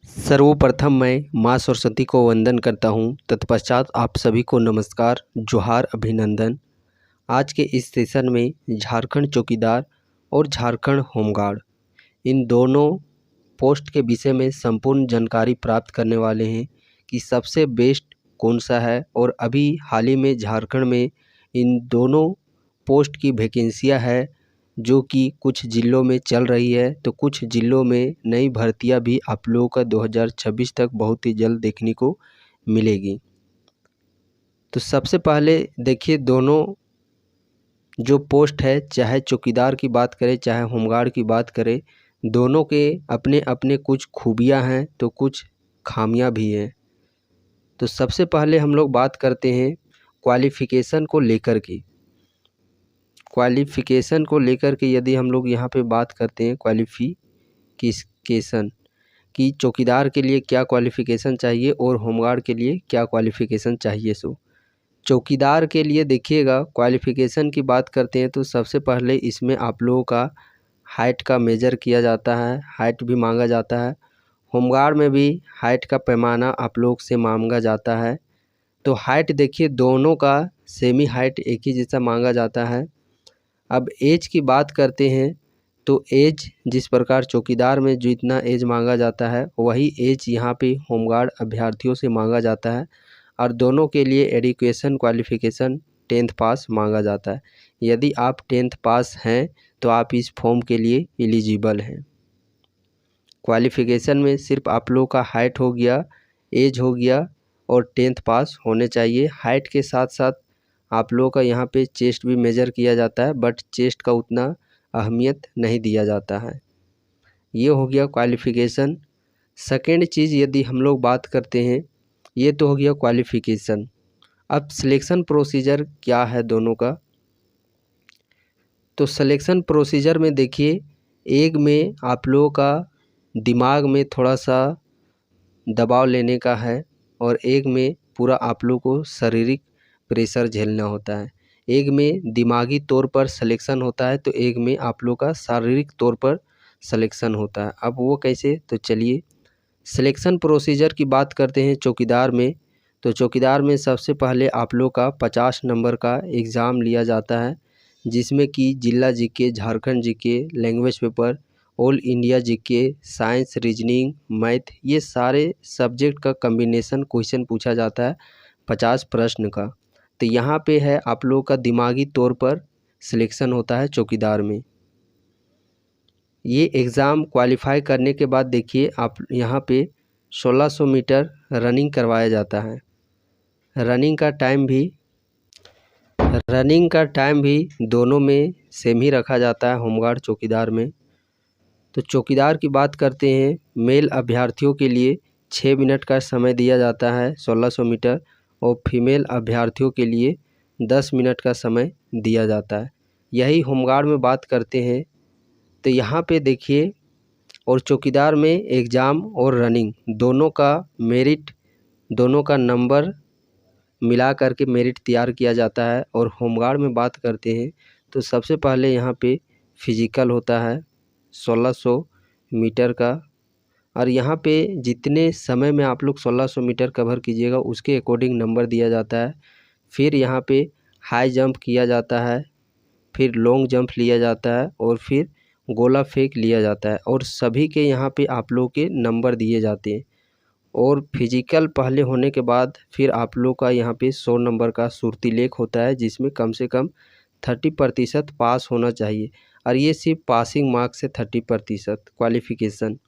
सर्वप्रथम मैं माँ सरस्वती को वंदन करता हूँ। तत्पश्चात आप सभी को नमस्कार, जोहार, अभिनंदन। आज के इस सेशन में झारखंड चौकीदार और झारखंड होमगार्ड इन दोनों पोस्ट के विषय में संपूर्ण जानकारी प्राप्त करने वाले हैं कि सबसे बेस्ट कौन सा है। और अभी हाल ही में झारखंड में इन दोनों पोस्ट की वैकेंसियाँ है जो कि कुछ ज़िलों में चल रही है, तो कुछ ज़िलों में नई भर्तियां भी आप लोगों का 2026 तक बहुत ही जल्द देखने को मिलेगी। तो सबसे पहले देखिए, दोनों जो पोस्ट है, चाहे चौकीदार की बात करें चाहे होमगार्ड की बात करें, दोनों के अपने अपने कुछ खूबियां हैं तो कुछ खामियां भी हैं। तो सबसे पहले हम लोग बात करते हैं क्वालिफ़िकेशन को लेकर के। क्वालिफ़िकेशन को लेकर के यदि हम लोग यहाँ पे बात करते हैं क्वालिफ़िकेशन कि चौकीदार के लिए क्या क्वालिफ़िकेशन चाहिए और होमगार्ड के लिए क्या क्वालिफ़िकेशन चाहिए। सो चौकीदार के लिए देखिएगा, क्वालिफ़िकेशन की बात करते हैं तो सबसे पहले इसमें आप लोगों का हाइट का मेजर किया जाता है, हाइट भी मांगा जाता है। होमगार्ड में भी हाइट का पैमाना आप लोग से मांगा जाता है। तो हाइट देखिए, दोनों का सेमी हाइट एक ही जैसा मांगा जाता है। अब एज की बात करते हैं तो एज जिस प्रकार चौकीदार में जितना एज मांगा जाता है वही एज यहाँ पे होमगार्ड अभ्यर्थियों से मांगा जाता है। और दोनों के लिए एजुकेशन क्वालिफ़िकेशन 10th पास मांगा जाता है। यदि आप 10th पास हैं तो आप इस फॉर्म के लिए एलिजिबल हैं। क्वालिफ़िकेशन में सिर्फ आप लोगों का हाइट हो गया, एज हो गया और 10th पास होने चाहिए। हाइट के साथ साथ आप लोगों का यहाँ पे चेस्ट भी मेजर किया जाता है, बट चेस्ट का उतना अहमियत नहीं दिया जाता है। ये हो गया क्वालिफ़िकेशन। सेकेंड चीज़ यदि हम लोग बात करते हैं, ये तो हो गया क्वालिफ़िकेशन। अब सिलेक्शन प्रोसीजर क्या है दोनों का। तो सिलेक्शन प्रोसीजर में देखिए, एक में आप लोगों का दिमाग में थोड़ा सा दबाव लेने का है और एक में पूरा आप लोग को शारीरिक प्रेशर झेलना होता है। एक में दिमागी तौर पर सिलेक्शन होता है तो एक में आप लोग का शारीरिक तौर पर सिलेक्शन होता है। अब वो कैसे, तो चलिए सिलेक्शन प्रोसीजर की बात करते हैं चौकीदार में। तो चौकीदार में सबसे पहले आप लोग का 50 नंबर का एग्ज़ाम लिया जाता है, जिसमें कि जिला GK, Jharkhand GK, language paper, all India GK, science, reasoning, math, ये सारे सब्जेक्ट का कम्बिनेशन क्वेश्चन पूछा जाता है 50 प्रश्न का। तो यहाँ पे है आप लोगों का दिमागी तौर पर सिलेक्शन होता है चौकीदार में। ये एग्ज़ाम क्वालिफाई करने के बाद देखिए, आप यहाँ पे 1600 मीटर रनिंग करवाया जाता है। रनिंग का टाइम भी दोनों में सेम ही रखा जाता है, होमगार्ड चौकीदार में। तो चौकीदार की बात करते हैं, मेल अभ्यर्थियों के लिए 6 मिनट का समय दिया जाता है 1600 मीटर, और फीमेल अभ्यर्थियों के लिए 10 मिनट का समय दिया जाता है। यही होमगार्ड में बात करते हैं तो यहाँ पे देखिए, और चौकीदार में एग्ज़ाम और रनिंग दोनों का मेरिट, दोनों का नंबर मिला करके मेरिट तैयार किया जाता है। और होमगार्ड में बात करते हैं तो सबसे पहले यहाँ पे फिजिकल होता है 1600 मीटर का, और यहाँ पे जितने समय में आप लोग 1600 मीटर कवर कीजिएगा उसके अकॉर्डिंग नंबर दिया जाता है। फिर यहाँ पे हाई जंप किया जाता है, फिर लॉन्ग जंप लिया जाता है और फिर गोला फेंक लिया जाता है, और सभी के यहाँ पे आप लोग के नंबर दिए जाते हैं। और फिजिकल पहले होने के बाद फिर आप लोग का यहाँ पे 100 नंबर का सुरती लेख होता है, जिसमें कम से कम 30% पास होना चाहिए। और ये सिर्फ पासिंग मार्क्स से 30% क्वालिफ़िकेशन।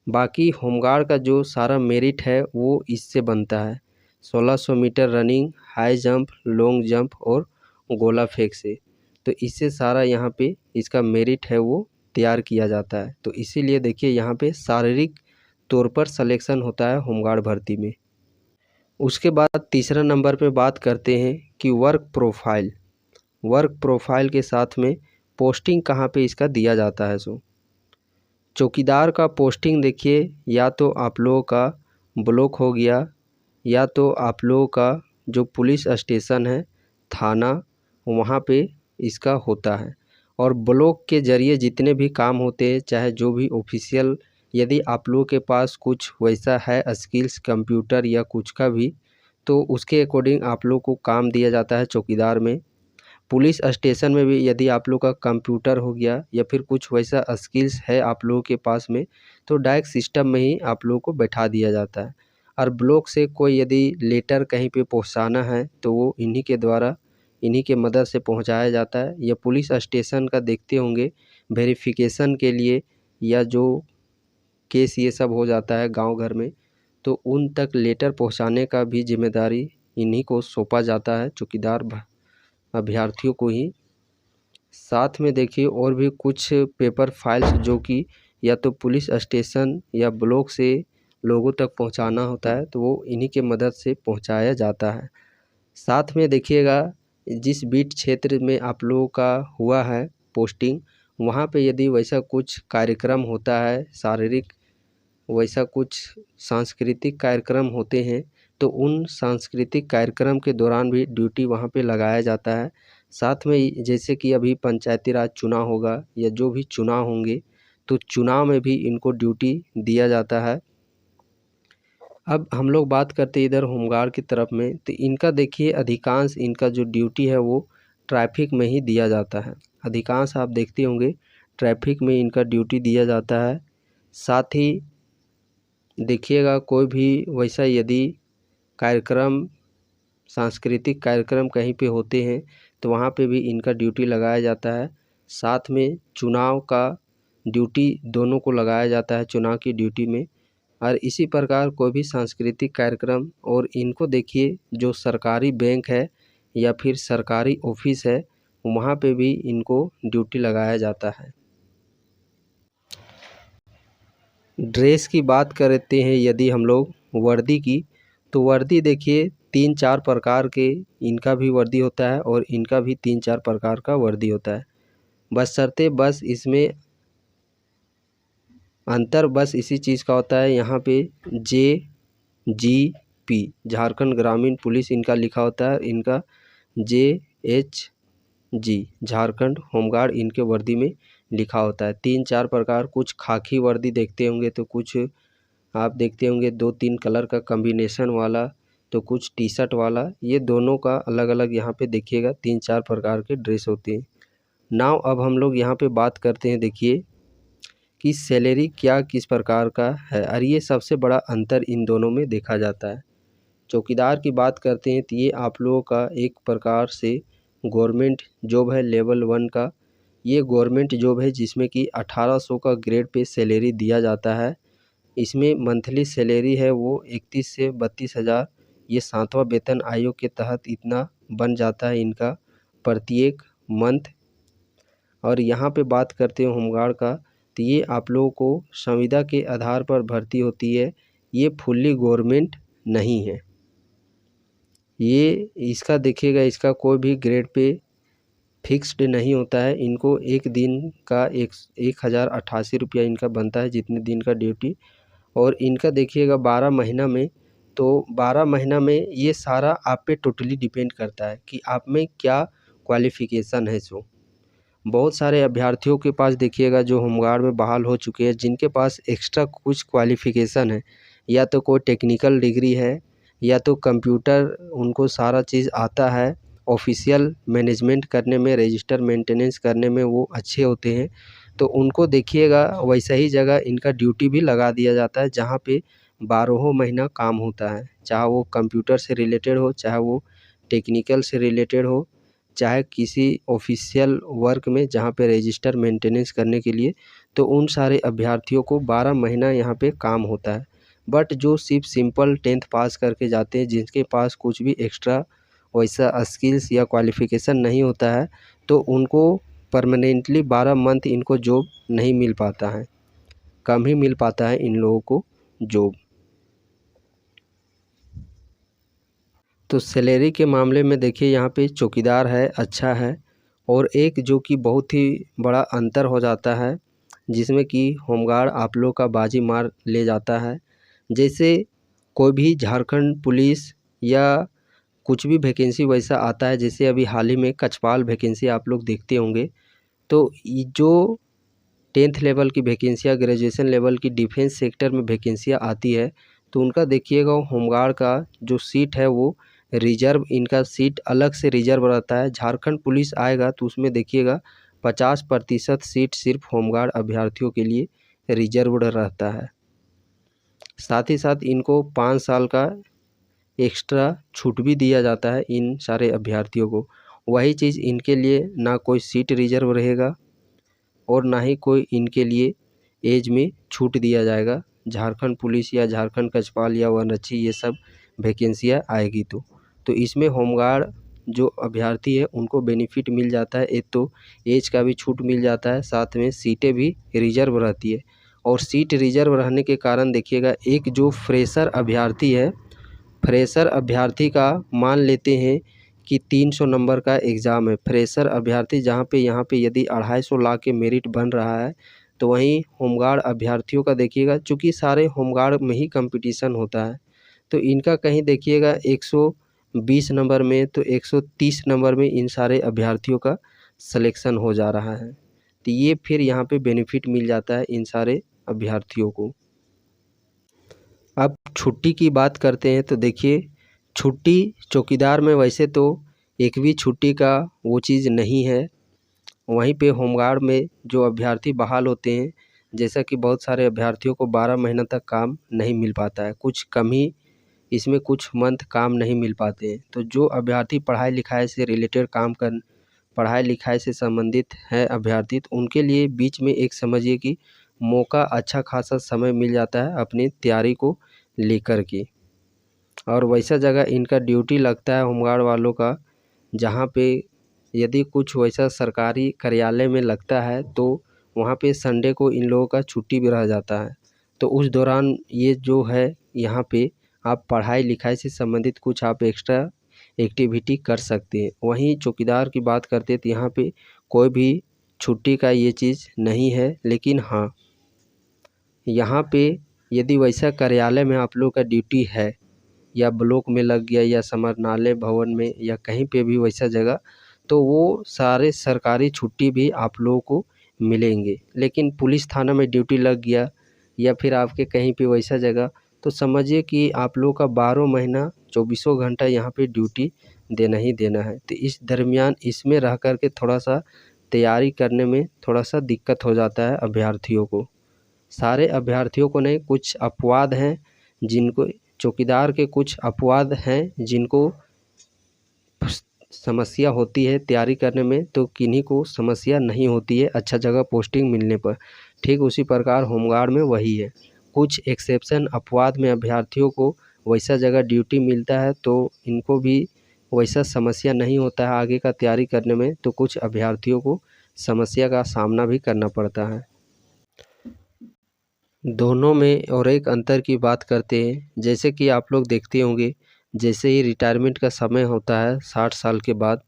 बाकी होमगार्ड का जो सारा मेरिट है वो इससे बनता है 1600 metre running, high jump, long jump और गोला फेंक से। तो इससे सारा यहाँ पे इसका मेरिट है वो तैयार किया जाता है। तो इसीलिए देखिए, यहाँ पे शारीरिक तौर पर सिलेक्शन होता है होमगार्ड भर्ती में। उसके बाद तीसरा नंबर पे बात करते हैं कि वर्क प्रोफाइल के साथ में पोस्टिंग कहाँ पे इसका दिया जाता है। सो चौकीदार का पोस्टिंग देखिए, या तो आप लोगों का ब्लॉक हो गया, या तो आप लोगों का जो पुलिस स्टेशन है, थाना, वहाँ पे इसका होता है। और ब्लॉक के ज़रिए जितने भी काम होते हैं, चाहे जो भी ऑफिशियल यदि आप लोगों के पास कुछ वैसा है स्किल्स कंप्यूटर या कुछ का भी, तो उसके अकॉर्डिंग आप लोग को काम दिया जाता है चौकीदार में। पुलिस स्टेशन में भी यदि आप लोग का कंप्यूटर हो गया या फिर कुछ वैसा स्किल्स है आप लोगों के पास में, तो डायरेक्ट सिस्टम में ही आप लोगों को बैठा दिया जाता है। और ब्लॉक से कोई यदि लेटर कहीं पे पहुंचाना है तो वो इन्हीं के द्वारा, इन्हीं के मदद से पहुंचाया जाता है। या पुलिस स्टेशन का देखते होंगे वेरिफिकेशन के लिए, या जो केस ये सब हो जाता है गांव घर में, तो उन तक लेटर पहुंचाने का भी जिम्मेदारी इन्हीं को सौंपा जाता है, चौकीदार अभ्यर्थियों को ही। साथ में देखिए और भी कुछ पेपर फाइल्स जो कि या तो पुलिस स्टेशन या ब्लॉक से लोगों तक पहुंचाना होता है, तो वो इन्हीं के मदद से पहुंचाया जाता है। साथ में देखिएगा जिस बीट क्षेत्र में आप लोगों का हुआ है पोस्टिंग, वहाँ पे यदि वैसा कुछ कार्यक्रम होता है, शारीरिक वैसा कुछ सांस्कृतिक कार्यक्रम होते हैं, तो उन सांस्कृतिक कार्यक्रम के दौरान भी ड्यूटी वहाँ पे लगाया जाता है। साथ में जैसे कि अभी पंचायती राज चुनाव होगा या जो भी चुनाव होंगे, तो चुनाव में भी इनको ड्यूटी दिया जाता है। अब हम लोग बात करते हैं इधर होमगार्ड की तरफ में, तो इनका देखिए अधिकांश इनका जो ड्यूटी है वो ट्रैफिक में ही दिया जाता है। अधिकांश आप देखते होंगे ट्रैफिक में इनका ड्यूटी दिया जाता है। साथ ही देखिएगा कोई भी वैसा यदि कार्यक्रम, सांस्कृतिक कार्यक्रम कहीं पे होते हैं, तो वहाँ पे भी इनका ड्यूटी लगाया जाता है। साथ में चुनाव का ड्यूटी दोनों को लगाया जाता है चुनाव की ड्यूटी में। और इसी प्रकार कोई भी सांस्कृतिक कार्यक्रम, और इनको देखिए जो सरकारी बैंक है या फिर सरकारी ऑफिस है, वहाँ पे भी इनको ड्यूटी लगाया जाता है। ड्रेस की बात करते हैं यदि हम लोग वर्दी की, तो वर्दी देखिए 3-4 प्रकार के इनका भी वर्दी होता है और इनका भी 3-4 प्रकार का वर्दी होता है। बशर्ते बस इसमें अंतर बस इसी चीज़ का होता है, यहाँ पे JGP झारखंड ग्रामीण पुलिस इनका लिखा होता है, इनका JHG झारखंड होमगार्ड इनके वर्दी में लिखा होता है। 3-4 प्रकार, कुछ खाकी वर्दी देखते होंगे, तो कुछ आप देखते होंगे 2-3 कलर का कॉम्बिनेशन वाला, तो कुछ टी शर्ट वाला, ये दोनों का अलग अलग यहाँ पे देखिएगा 3-4 प्रकार के ड्रेस होते हैं। नाउ अब हम लोग यहाँ पे बात करते हैं देखिए कि सैलरी क्या किस प्रकार का है, और ये सबसे बड़ा अंतर इन दोनों में देखा जाता है। चौकीदार की बात करते हैं तो ये आप लोगों का एक प्रकार से गवर्नमेंट जॉब है लेवल 1 का। ये गवर्नमेंट जॉब है जिसमें कि 1800 का ग्रेड पे सैलरी दिया जाता है। इसमें मंथली सैलरी है वो 31 से 32 हज़ार, ये 7वां वेतन आयोग के तहत इतना बन जाता है इनका प्रत्येक मंथ। और यहाँ पे बात करते हैं होमगार्ड का, तो ये आप लोगों को संविदा के आधार पर भर्ती होती है, ये फुल्ली गवर्नमेंट नहीं है। ये इसका देखिएगा इसका कोई भी ग्रेड पे फिक्स्ड नहीं होता है। इनको एक दिन का 1088 रुपया इनका बनता है, जितने दिन का ड्यूटी। और इनका देखिएगा 12 महीना में, तो 12 महीना में ये सारा आप पे टोटली डिपेंड करता है कि आप में क्या क्वालिफ़िकेशन है। सो बहुत सारे अभ्यर्थियों के पास देखिएगा जो होमगार्ड में बहाल हो चुके हैं, जिनके पास एक्स्ट्रा कुछ क्वालिफ़िकेशन है, या तो कोई टेक्निकल डिग्री है, या तो कंप्यूटर उनको सारा चीज़ आता है, ऑफिशियल मैनेजमेंट करने में, रजिस्टर मेंटेनेंस करने में वो अच्छे होते हैं, तो उनको देखिएगा वैसा ही जगह इनका ड्यूटी भी लगा दिया जाता है, जहाँ पे 12 महीना काम होता है। चाहे वो कंप्यूटर से रिलेटेड हो, चाहे वो टेक्निकल से रिलेटेड हो, चाहे किसी ऑफिशियल वर्क में जहाँ पे रजिस्टर मेंटेनेंस करने के लिए, तो उन सारे अभ्यर्थियों को 12 महीना यहाँ पे काम होता है। बट जो सिर्फ सिंपल 10th पास करके जाते हैं, जिनके पास कुछ भी एक्स्ट्रा वैसा स्किल्स या क्वालिफ़िकेशन नहीं होता है, तो उनको परमानेंटली 12 मंथ इनको जॉब नहीं मिल पाता है, कम ही मिल पाता है इन लोगों को जॉब। तो सैलरी के मामले में देखिए यहाँ पे चौकीदार है अच्छा है, और एक जो कि बहुत ही बड़ा अंतर हो जाता है, जिसमें कि होमगार्ड आप लोग का बाजी मार ले जाता है। जैसे कोई भी झारखंड पुलिस या कुछ भी वैकेंसी वैसा आता है, जैसे अभी हाल ही में कछपाल वैकेंसी आप लोग देखते होंगे, तो जो 10th लेवल की वैकेंसियाँ, ग्रेजुएशन लेवल की डिफेंस सेक्टर में वैकेंसियाँ आती है तो उनका देखिएगा होमगार्ड का जो सीट है वो रिजर्व, इनका सीट अलग से रिजर्व रहता है। झारखंड पुलिस आएगा तो उसमें देखिएगा 50% सीट सिर्फ होमगार्ड अभ्यर्थियों के लिए रिजर्व्ड रहता है। साथ ही साथ इनको 5 साल का एक्स्ट्रा छूट भी दिया जाता है इन सारे अभ्यर्थियों को। वही चीज़ इनके लिए ना कोई सीट रिजर्व रहेगा और ना ही कोई इनके लिए एज में छूट दिया जाएगा। झारखंड पुलिस या झारखंड कचपाल या वनरक्षी ये सब वैकेंसियाँ आएगी तो इसमें होमगार्ड जो अभ्यर्थी है उनको बेनिफिट मिल जाता है। एक तो एज का भी छूट मिल जाता है, साथ में सीटें भी रिजर्व रहती है। और सीट रिजर्व रहने के कारण देखिएगा एक जो फ्रेशर अभ्यर्थी है, फ्रेशर अभ्यर्थी का मान लेते हैं कि 300 नंबर का एग्ज़ाम है। फ्रेशर अभ्यर्थी जहाँ पे यहाँ पे यदि 250 ला के मेरिट बन रहा है तो वहीं होमगार्ड अभ्यर्थियों का देखिएगा, चूँकि सारे होमगार्ड में ही कंपटीशन होता है तो इनका कहीं देखिएगा 120 नंबर में तो 130 नंबर में इन सारे अभ्यर्थियों का सिलेक्शन हो जा रहा है। तो ये फिर यहाँ पे बेनिफिट मिल जाता है इन सारे अभ्यर्थियों को। अब छुट्टी की बात करते हैं तो देखिए छुट्टी चौकीदार में वैसे तो एक भी छुट्टी का वो चीज़ नहीं है। वहीं पे होमगार्ड में जो अभ्यर्थी बहाल होते हैं, जैसा कि बहुत सारे अभ्यर्थियों को 12 महीना तक काम नहीं मिल पाता है, कुछ कम ही इसमें कुछ मंथ काम नहीं मिल पाते हैं। तो जो अभ्यर्थी पढ़ाई लिखाई से रिलेटेड काम कर, पढ़ाई लिखाई से संबंधित है अभ्यर्थी, तो उनके लिए बीच में एक समझिए कि मौका, अच्छा खासा समय मिल जाता है अपनी तैयारी को लेकर के। और वैसा जगह इनका ड्यूटी लगता है होमगार्ड वालों का, जहाँ पे यदि कुछ वैसा सरकारी कार्यालय में लगता है तो वहाँ पे संडे को इन लोगों का छुट्टी भी रह जाता है। तो उस दौरान ये जो है यहाँ पे आप पढ़ाई लिखाई से संबंधित कुछ आप एक्स्ट्रा एक्टिविटी कर सकते हैं। वहीं चौकीदार की बात करते हैं तो यहाँ पे कोई भी छुट्टी का ये चीज़ नहीं है। लेकिन हाँ, यहाँ पे यदि वैसा कार्यालय में आप लोग का ड्यूटी है या ब्लॉक में लग गया या समाहरणालय भवन में या कहीं पे भी वैसा जगह, तो वो सारे सरकारी छुट्टी भी आप लोगों को मिलेंगे। लेकिन पुलिस थाना में ड्यूटी लग गया या फिर आपके कहीं पे वैसा जगह, तो समझिए कि आप लोग का 12 महीना 24 घंटा यहाँ पे ड्यूटी देना ही देना है। तो इस दरमियान इसमें रह कर के थोड़ा सा तैयारी करने में थोड़ा सा दिक्कत हो जाता है अभ्यर्थियों को। सारे अभ्यर्थियों को नहीं, कुछ अपवाद हैं जिनको, चौकीदार के कुछ अपवाद हैं जिनको समस्या होती है तैयारी करने में, तो किन्हीं को समस्या नहीं होती है अच्छा जगह पोस्टिंग मिलने पर। ठीक उसी प्रकार होमगार्ड में वही है, कुछ एक्सेप्शन अपवाद में अभ्यर्थियों को वैसा जगह ड्यूटी मिलता है तो इनको भी वैसा समस्या नहीं होता है आगे का तैयारी करने में। तो कुछ अभ्यर्थियों को समस्या का सामना भी करना पड़ता है। दोनों में और एक अंतर की बात करते हैं, जैसे कि आप लोग देखते होंगे जैसे ही रिटायरमेंट का समय होता है 60 साल के बाद,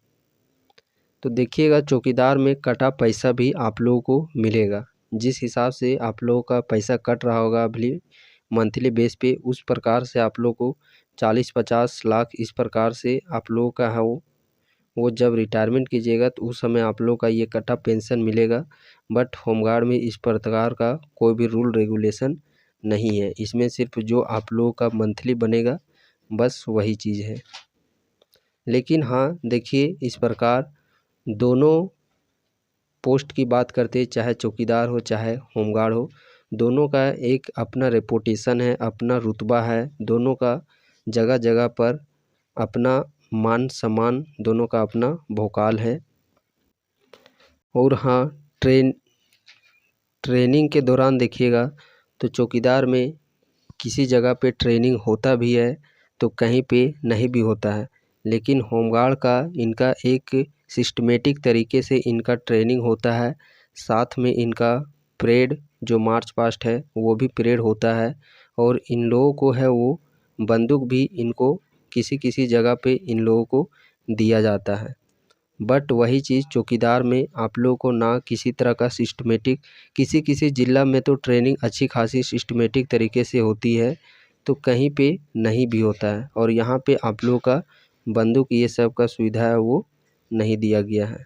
तो देखिएगा चौकीदार में कटा पैसा भी आप लोगों को मिलेगा। जिस हिसाब से आप लोगों का पैसा कट रहा होगा अभी मंथली बेस पे, उस प्रकार से आप लोग को 40-50 लाख इस प्रकार से आप लोगों का है वो जब रिटायरमेंट कीजिएगा तो उस समय आप लोग का ये कटा पेंशन मिलेगा। बट होमगार्ड में इस प्रकार का कोई भी रूल रेगुलेशन नहीं है, इसमें सिर्फ जो आप लोगों का मंथली बनेगा बस वही चीज़ है। लेकिन हाँ देखिए, इस प्रकार दोनों पोस्ट की बात करते हैं, चाहे चौकीदार हो चाहे होमगार्ड हो, दोनों का एक अपना रेपुटेशन है, अपना रुतबा है, दोनों का जगह जगह पर अपना मान सम्मान, दोनों का अपना भौकाल है। और हाँ, ट्रेनिंग के दौरान देखिएगा तो चौकीदार में किसी जगह पे ट्रेनिंग होता भी है तो कहीं पे नहीं भी होता है। लेकिन होमगार्ड का इनका एक सिस्टमेटिक तरीके से इनका ट्रेनिंग होता है, साथ में इनका परेड जो मार्च पास्ट है वो भी परेड होता है। और इन लोगों को है वो बंदूक भी इनको किसी किसी जगह पे इन लोगों को दिया जाता है। बट वही चीज़ चौकीदार में आप लोगों को ना किसी तरह का सिस्टमेटिक, किसी किसी ज़िला में तो ट्रेनिंग अच्छी खासी सिस्टमेटिक तरीके से होती है तो कहीं पे नहीं भी होता है। और यहाँ पे आप लोगों का बंदूक ये सब का सुविधा है वो नहीं दिया गया है।